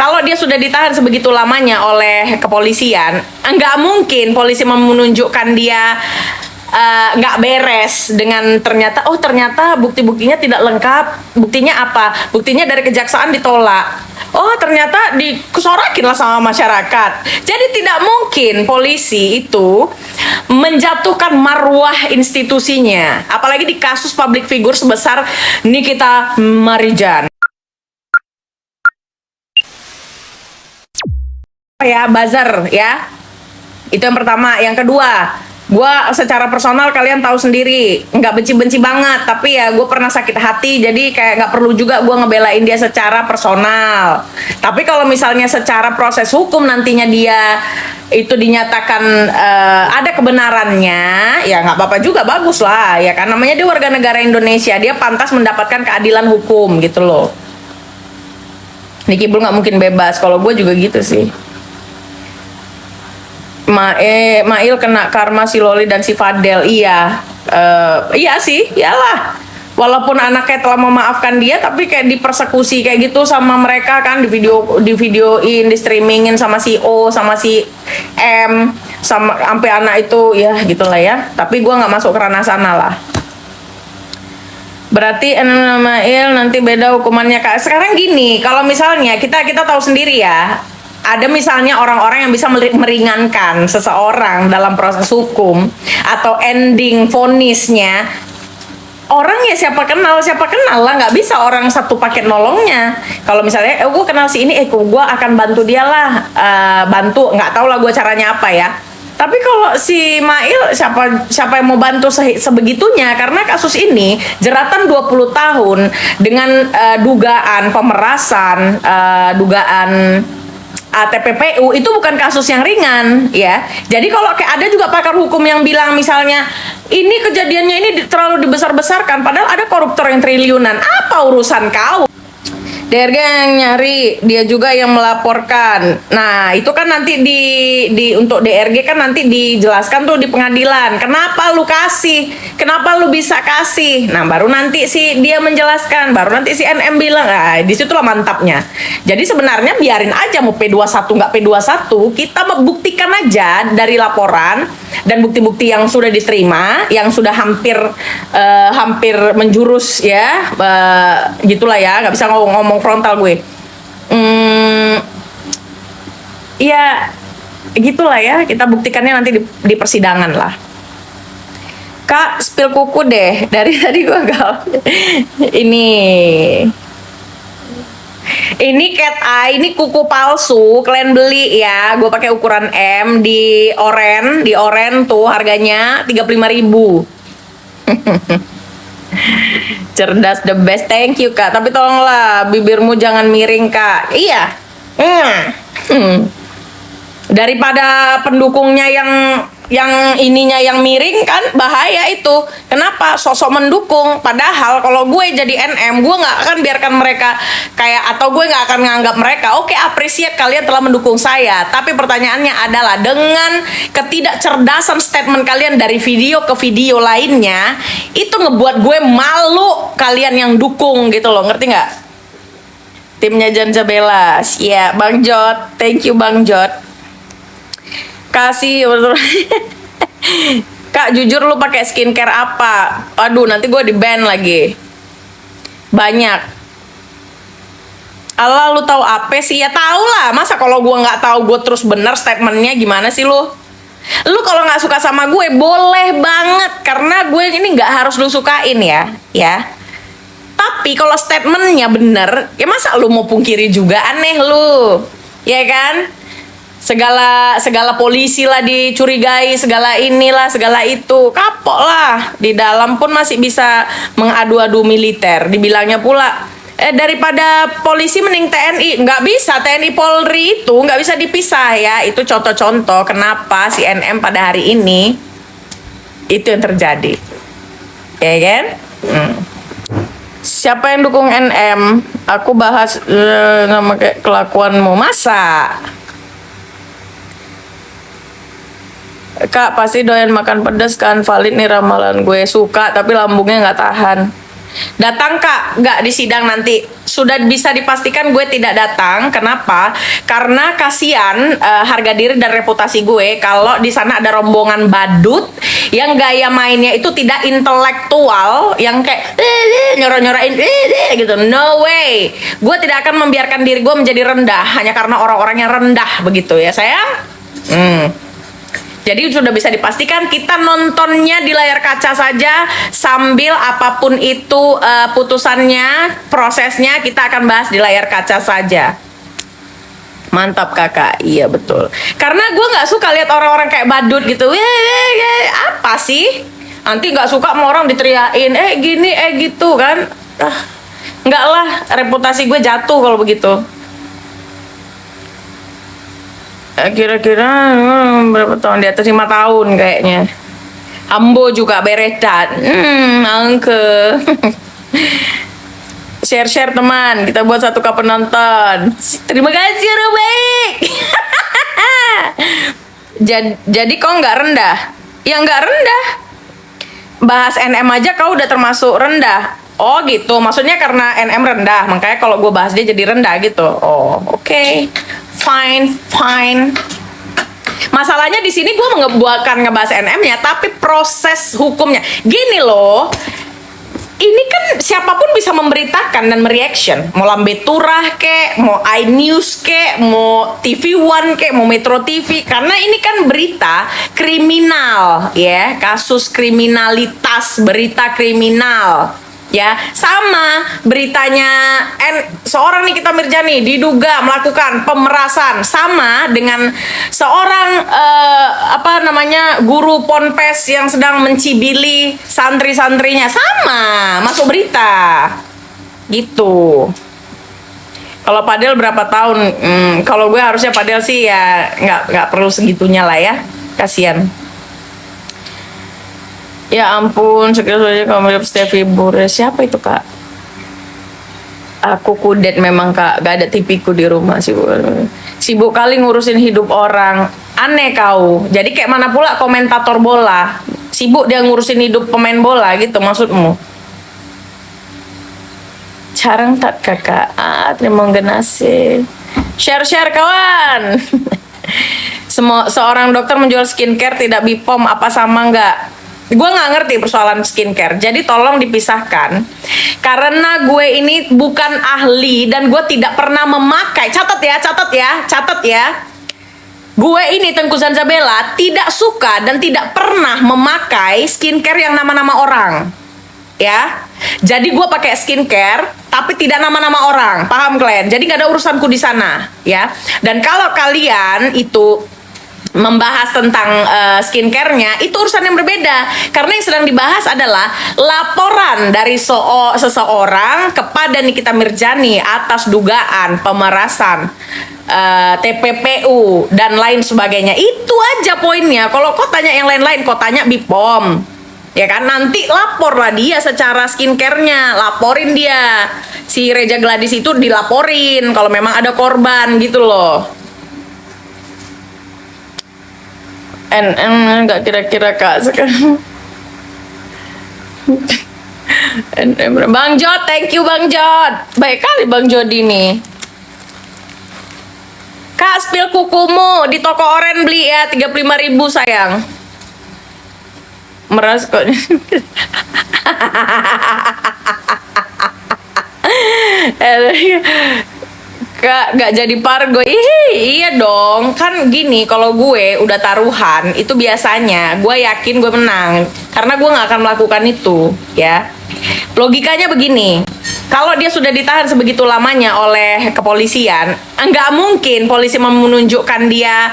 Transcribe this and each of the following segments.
Kalau dia sudah ditahan sebegitu lamanya oleh kepolisian, nggak mungkin polisi menunjukkan dia nggak beres dengan ternyata bukti-buktinya tidak lengkap. Buktinya apa? Buktinya dari kejaksaan ditolak. Oh, ternyata dikusorakin lah sama masyarakat. Jadi tidak mungkin polisi itu menjatuhkan marwah institusinya, apalagi di kasus public figure sebesar Nikita Mirzani. Ya, buzzer ya. Itu yang pertama. Yang kedua, gue secara personal kalian tahu sendiri, nggak benci-benci banget, tapi ya gue pernah sakit hati, jadi kayak nggak perlu juga gue ngebelain dia secara personal. Tapi kalau misalnya secara proses hukum nantinya dia itu dinyatakan ada kebenarannya, ya nggak apa-apa juga, bagus lah ya kan, namanya dia warga negara Indonesia, dia pantas mendapatkan keadilan hukum gitu loh. Niki Bul nggak mungkin bebas, kalau gue juga gitu sih. Mail kena karma si Loli dan si Fadel. Iya, iya sih, iyalah. Walaupun anaknya telah memaafkan dia, tapi kayak dipersekusi kayak gitu sama mereka kan, di videoin, di streamingin sama si O, sama si M, sama sampai anak itu ya gitulah ya. Tapi gue nggak masuk ke ranah sana lah. Berarti Mail nanti beda hukumannya Kak. Sekarang gini, kalau misalnya kita tahu sendiri ya, ada misalnya orang-orang yang bisa meringankan seseorang dalam proses hukum atau ending vonisnya, orang ya siapa kenal lah, nggak bisa orang satu paket nolongnya. Kalau misalnya gue kenal si ini, gue akan bantu dia lah, bantu, nggak tahu lah gue caranya apa ya. Tapi kalau si Mail, siapa yang mau bantu sebegitunya, karena kasus ini jeratan 20 tahun dengan dugaan pemerasan, dugaan TPPU, itu bukan kasus yang ringan ya. Jadi kalau kayak ada juga pakar hukum yang bilang misalnya ini kejadiannya ini terlalu dibesar-besarkan, padahal ada koruptor yang triliunan, apa urusan kau? DRG yang nyari, dia juga yang melaporkan. Nah, itu kan nanti untuk DRG kan nanti dijelaskan tuh di pengadilan. Kenapa lu kasih? Kenapa lu bisa kasih? Nah, baru nanti dia menjelaskan, baru nanti si NM bilang, di situlah mantapnya. Jadi sebenarnya biarin aja mau P21 nggak P21, kita membuktikan aja dari laporan dan bukti-bukti yang sudah diterima, yang sudah hampir menjurus ya, gitulah ya, nggak bisa ngomong frontal gue. Ya gitulah ya, kita buktikannya nanti di persidangan lah. Kak, spill kuku deh, dari tadi gue gal. Ini cat eye, ini kuku palsu, kalian beli ya. Gue pakai ukuran M di oren tuh harganya 35.000. Cerdas the best, thank you Kak. Tapi tolonglah bibirmu jangan miring Kak. Iya. Daripada pendukungnya yang ininya yang miring kan bahaya itu. Kenapa sosok mendukung, padahal kalau gue jadi NM gue nggak akan biarkan mereka kayak, atau gue nggak akan nganggap mereka oke, appreciate kalian telah mendukung saya, tapi pertanyaannya adalah dengan ketidakcerdasan statement kalian dari video ke video lainnya, itu ngebuat gue malu kalian yang dukung gitu loh, ngerti nggak? Timnya Janja Belas ya, Bang Jot, thank you Bang Jot. Kasih Kak, jujur lu pakai skincare apa? Aduh, nanti gue di ban lagi. Banyak. Allah, lu tahu apa sih? Ya tahu lah. Masa kalau gue nggak tahu gue terus bener statementnya, gimana sih lu? Lu kalau nggak suka sama gue boleh banget, karena gue ini nggak harus lu sukain ya. Tapi kalau statementnya bener, ya masa lu mau pungkiri juga, aneh lu, ya kan? Segala polisi lah dicurigai, segala inilah, segala itu, kapok lah. Di dalam pun masih bisa mengadu-adu militer. Dibilangnya pula, daripada polisi mending TNI. Nggak bisa, TNI Polri itu nggak bisa dipisah ya. Itu contoh-contoh kenapa si NM pada hari ini itu yang terjadi, ya kan? Siapa yang dukung NM? Aku bahas nama kayak kelakuanmu, masa? Kak, pasti doyan makan pedas kan? Valid nih ramalan gue. Suka, tapi lambungnya nggak tahan. Datang Kak, nggak di sidang nanti. Sudah bisa dipastikan gue tidak datang. Kenapa? Karena kasihan harga diri dan reputasi gue kalau di sana ada rombongan badut yang gaya mainnya itu tidak intelektual, yang kayak nyorok-nyorokin gitu. No way. Gue tidak akan membiarkan diri gue menjadi rendah hanya karena orang-orang yang rendah begitu ya sayang. Jadi sudah bisa dipastikan kita nontonnya di layar kaca saja sambil apapun itu putusannya, prosesnya kita akan bahas di layar kaca saja. Mantap kakak, iya betul. Karena gue nggak suka lihat orang-orang kayak badut gitu. Apa sih? Nanti nggak suka sama orang diteriakin, gini, gitu kan? Nggak lah, reputasi gue jatuh kalau begitu. Kira-kira berapa tahun? Di atas 5 tahun kayaknya. Ambo juga beretan. Angke. Share-share teman. Kita buat 1K penonton. Terima kasih Robek. Jadi kau nggak rendah? Ya nggak rendah. Bahas NM aja kau udah termasuk rendah. Oh gitu. Maksudnya karena NM rendah. Makanya kalau gue bahas dia jadi rendah gitu. Oh oke. Fine. Masalahnya di sini gue bukan ngebahas NM-nya, tapi proses hukumnya. Gini loh, ini kan siapapun bisa memberitakan dan mereaction. Mau Lambe Turah kek, mau iNews kek, mau TV One kek, mau Metro TV. Karena ini kan berita kriminal, ya, kasus kriminalitas, berita kriminal. Ya, sama beritanya seorang Nikita Mirjani diduga melakukan pemerasan, sama dengan seorang guru ponpes yang sedang mencibili santri-santrinya, sama masuk berita gitu. Kalau Padel berapa tahun? Kalau gue harusnya Padel sih ya nggak perlu segitunya lah ya, kasihan. Ya ampun, sekilas saja kamu lihat Stevie Bure. Siapa itu kak? Aku kudet memang kak, gak ada tipiku di rumah sibuk kali ngurusin hidup orang. Aneh kau. Jadi kayak mana pula komentator bola, sibuk dia ngurusin hidup pemain bola gitu maksudmu? Jarang tak kakak. Terima kasih. Share kawan. Seorang dokter menjual skincare tidak BPOM, apa sama nggak? Gue nggak ngerti persoalan skincare, jadi tolong dipisahkan. Karena gue ini bukan ahli dan gue tidak pernah memakai. Catat ya. Gue ini Tengku Zanzabela tidak suka dan tidak pernah memakai skincare yang nama-nama orang. Ya, jadi gue pakai skincare tapi tidak nama-nama orang, paham kalian? Jadi nggak ada urusanku di sana, ya. Dan kalau kalian itu membahas tentang skincare-nya, itu urusan yang berbeda. Karena yang sedang dibahas adalah laporan dari seseorang kepada Nikita Mirjani atas dugaan pemerasan, TPPU dan lain sebagainya. Itu aja poinnya. Kalau kau tanya yang lain-lain, kau tanya BPOM, ya kan? Nanti laporlah dia secara skincare-nya, laporin dia. Si Reja Gladys itu dilaporin kalau memang ada korban gitu loh. Nggak kira-kira kak sekarang. Bang Jod, thank you Bang Jod. Baik kali Bang Jody nih. Kak, spill kukumu di toko oren beli ya, 35.000 sayang. Meras kok. Kak, gak jadi pargo. Iya dong. Kan gini, kalau gue udah taruhan, itu biasanya gue yakin gue menang. Karena gue gak akan melakukan itu, ya. Logikanya begini. Kalau dia sudah ditahan sebegitu lamanya oleh kepolisian, nggak mungkin polisi menunjukkan dia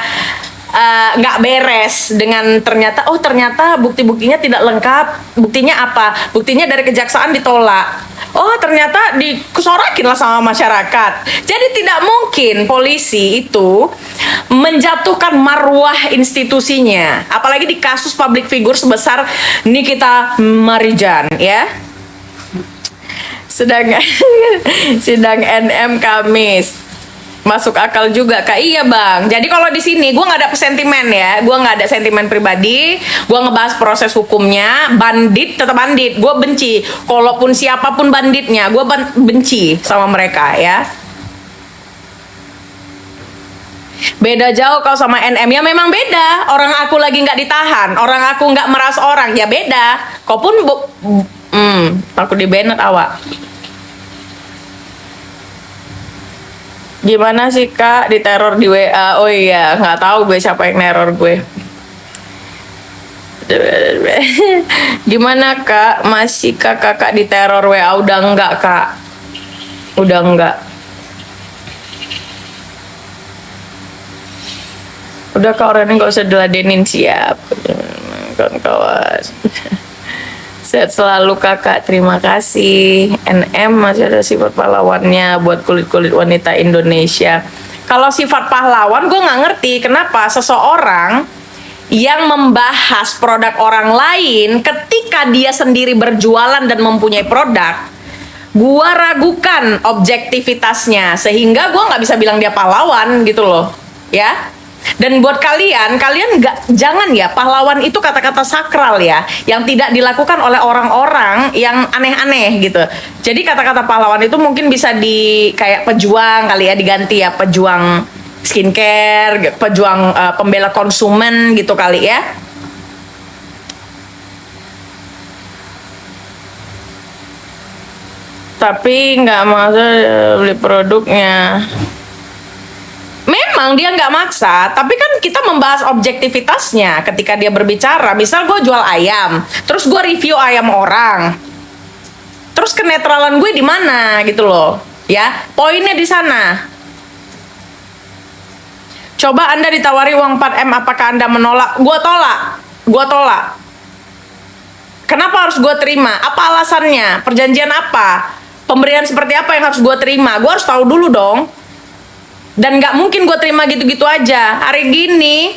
nggak beres dengan ternyata bukti-buktinya tidak lengkap. Buktinya apa? Buktinya dari kejaksaan ditolak. Oh ternyata dikesorakin lah sama masyarakat. Jadi tidak mungkin polisi itu menjatuhkan marwah institusinya, apalagi di kasus public figure sebesar Nikita Mirjani, ya. Sedang NM Kamis. Masuk akal juga Kak. Iya Bang. Jadi kalau di sini gue nggak ada sentimen ya, gue nggak ada sentimen pribadi. Gue ngebahas proses hukumnya. Bandit tetap bandit. Gue benci. Kalaupun siapapun banditnya, gue benci sama mereka ya. Beda jauh kau sama NM ya, memang beda. Orang aku lagi nggak ditahan, orang aku nggak meras orang ya beda. Kau pun aku di banned awak. Gimana sih Kak diteror di WA? Oh iya, nggak tahu gue siapa yang neror gue. Gimana Kak? Masih Kakak diteror WA? Udah enggak Kak? Udah enggak. Udah Kak, orang ini nggak usah diladenin, siap. Kawan-kawan. Sehat selalu Kakak, terima kasih. NM masih ada sifat pahlawannya buat kulit-kulit wanita Indonesia. Kalau sifat pahlawan gue nggak ngerti kenapa seseorang yang membahas produk orang lain ketika dia sendiri berjualan dan mempunyai produk, gue ragukan objektivitasnya sehingga gue nggak bisa bilang dia pahlawan gitu loh ya. Dan buat kalian jangan ya, pahlawan itu kata-kata sakral ya, yang tidak dilakukan oleh orang-orang yang aneh-aneh gitu. Jadi kata-kata pahlawan itu mungkin bisa kayak pejuang kali ya, diganti ya, pejuang skincare, pejuang pembela konsumen gitu kali ya. Tapi nggak maksud beli produknya. Memang dia nggak maksa, tapi kan kita membahas objektivitasnya ketika dia berbicara. Misal gue jual ayam, terus gue review ayam orang, terus kenetralan gue di mana gitu loh, ya poinnya di sana. Coba Anda ditawari uang 4M, apakah Anda menolak? Gue tolak. Kenapa harus gue terima? Apa alasannya? Perjanjian apa? Pemberian seperti apa yang harus gue terima? Gue harus tahu dulu dong. Dan nggak mungkin gue terima gitu-gitu aja. Hari gini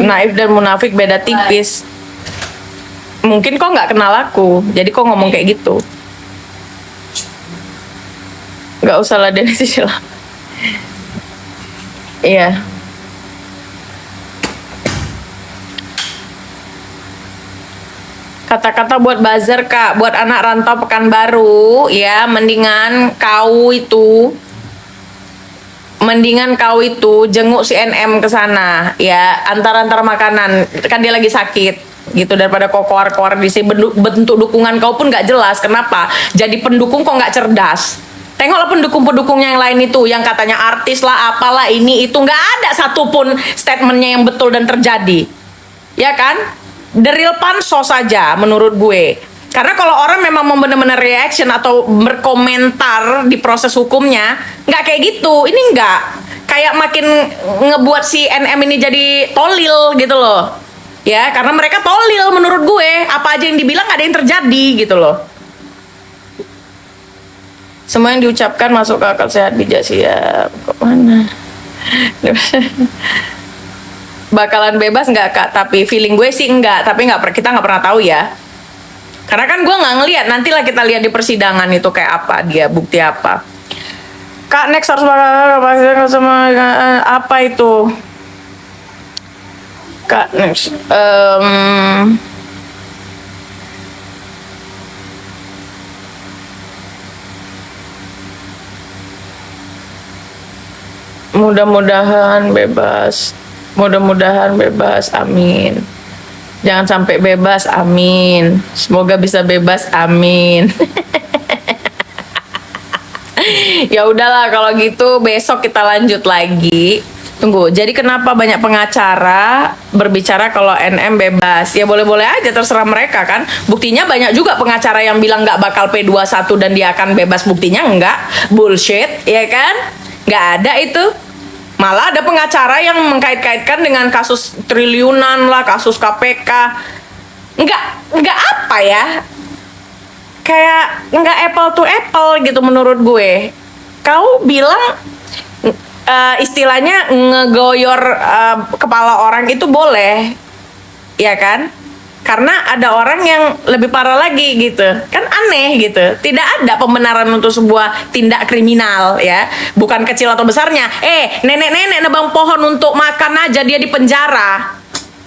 naif dan munafik beda tipis. Mungkin kok nggak kenal aku, jadi kok ngomong kayak gitu. Nggak usah lah dari sisi lah. Iya. Kata-kata buat buzzer Kak, buat anak rantau Pekanbaru ya, mendingan kau itu jenguk si NM ke sana ya, antar-antar makanan, kan dia lagi sakit gitu, daripada kau koar-koar di sini. Bentuk dukungan kau pun nggak jelas. Kenapa jadi pendukung kok nggak cerdas? Tengoklah pendukung-pendukungnya yang lain itu, yang katanya artis lah apalah ini itu, nggak ada satupun statementnya yang betul dan terjadi ya kan. The real pansos saja menurut gue. Karena kalau orang memang mau benar-benar reaction atau berkomentar di proses hukumnya, nggak kayak gitu. Ini nggak kayak makin ngebuat si NM ini jadi tolil gitu loh. Ya, karena mereka tolil menurut gue. Apa aja yang dibilang nggak ada yang terjadi gitu loh. Semua yang diucapkan masuk ke akal sehat, bijak, siap. Kok mana? Bakalan bebas nggak Kak? Tapi feeling gue sih enggak. Tapi kita nggak pernah tahu ya. Karena kan gue nggak ngelihat. Nantilah kita lihat di persidangan itu kayak apa dia, bukti apa. Kak next harus bakal sama apa itu? Kak next. Mudah-mudahan bebas. Mudah-mudahan bebas, amin. Jangan sampai bebas, amin. Semoga bisa bebas, amin. Ya udahlah kalau gitu, besok kita lanjut lagi. Tunggu, jadi kenapa banyak pengacara berbicara kalau NM bebas? Ya boleh-boleh aja, terserah mereka kan. Buktinya banyak juga pengacara yang bilang nggak bakal P21 dan dia akan bebas. Buktinya enggak, bullshit, ya kan? Nggak ada itu. Malah ada pengacara yang mengkait-kaitkan dengan kasus triliunan lah, kasus KPK. Nggak apa ya, kayak nggak apple to apple gitu menurut gue. Kau bilang istilahnya ngegoyor kepala orang itu boleh, ya kan? Karena ada orang yang lebih parah lagi gitu. Kan aneh gitu. Tidak ada pembenaran untuk sebuah tindak kriminal ya. Bukan kecil atau besarnya. Nenek-nenek nebang pohon untuk makan aja dia di penjara.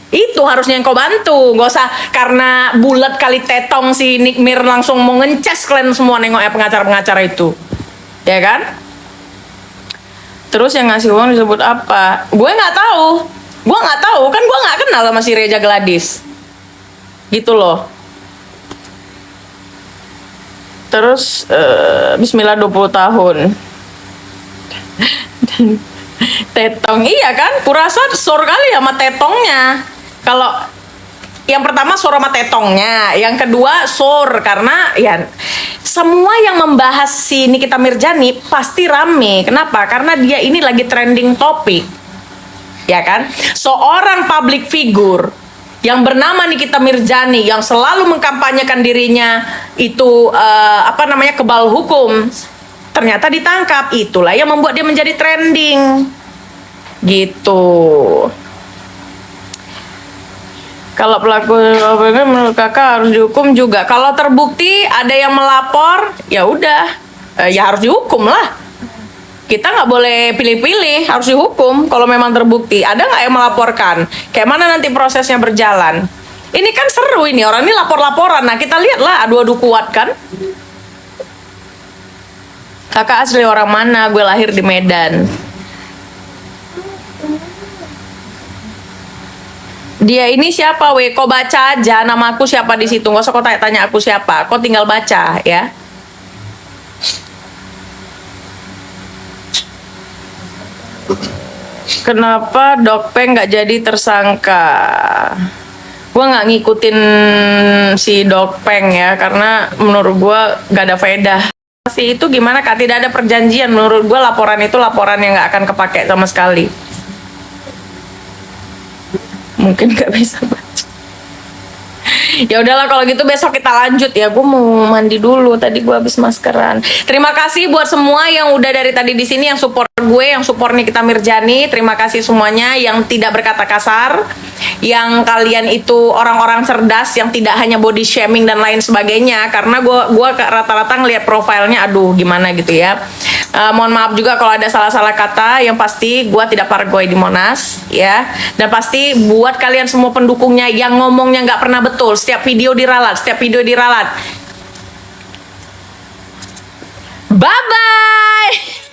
Itu harusnya yang kau bantu. Gak usah karena bulat kali tetong si Nick Mir langsung mau ngeces kalian semua nengok ya pengacara-pengacara itu. Ya kan? Terus yang ngasih uang disebut apa? Gue nggak tahu. Gue nggak tahu. Kan gue nggak kenal sama si Reja Gladys. Gitu loh. Terus Bismillah 20 tahun. Tetong, iya kan? Kurasa sor kali sama tetongnya. Kalau yang pertama sor sama tetongnya, yang kedua sor karena ya semua yang membahas si Nikita Mirjani pasti rame. Kenapa? Karena dia ini lagi trending topik. Ya kan? Seorang public figure yang bernama Nikita Mirjani yang selalu mengkampanyekan dirinya itu kebal hukum, ternyata ditangkap. Itulah yang membuat dia menjadi trending gitu. Kalau pelaku menurut kakak harus dihukum juga. Kalau terbukti ada yang melapor, ya udah, ya harus dihukum lah. Kita nggak boleh pilih-pilih, harus dihukum kalau memang terbukti. Ada nggak yang melaporkan? Kayak mana nanti prosesnya berjalan? Ini kan seru ini, orang ini lapor-laporan. Nah kita lihatlah adu-adu kuat kan? Kakak asli orang mana? Gue lahir di Medan. Dia ini siapa weh? Kau baca aja nama aku siapa di situ. Nggak usah kau tanya aku siapa. Kau tinggal baca ya. Kenapa Dokpeng nggak jadi tersangka? Gue nggak ngikutin si Dokpeng ya, karena menurut gue nggak ada faedah. Si itu gimana kak? Tidak ada perjanjian. Menurut gue laporan itu laporan yang nggak akan kepake sama sekali. Mungkin nggak bisa baca. Ya udahlah kalau gitu besok kita lanjut ya. Gue mau mandi dulu. Tadi gue habis maskeran. Terima kasih buat semua yang udah dari tadi di sini yang support gue, yang support Nikita Mirjani. Terima kasih semuanya yang tidak berkata kasar, yang kalian itu orang-orang cerdas yang tidak hanya body shaming dan lain sebagainya. Karena gue rata-rata ngeliat profilnya, aduh gimana gitu ya. Mohon maaf juga kalau ada salah-salah kata. Yang pasti gue tidak pargoy di Monas ya. Dan pasti buat kalian semua pendukungnya yang ngomongnya nggak pernah betul, setiap video diralat, bye bye.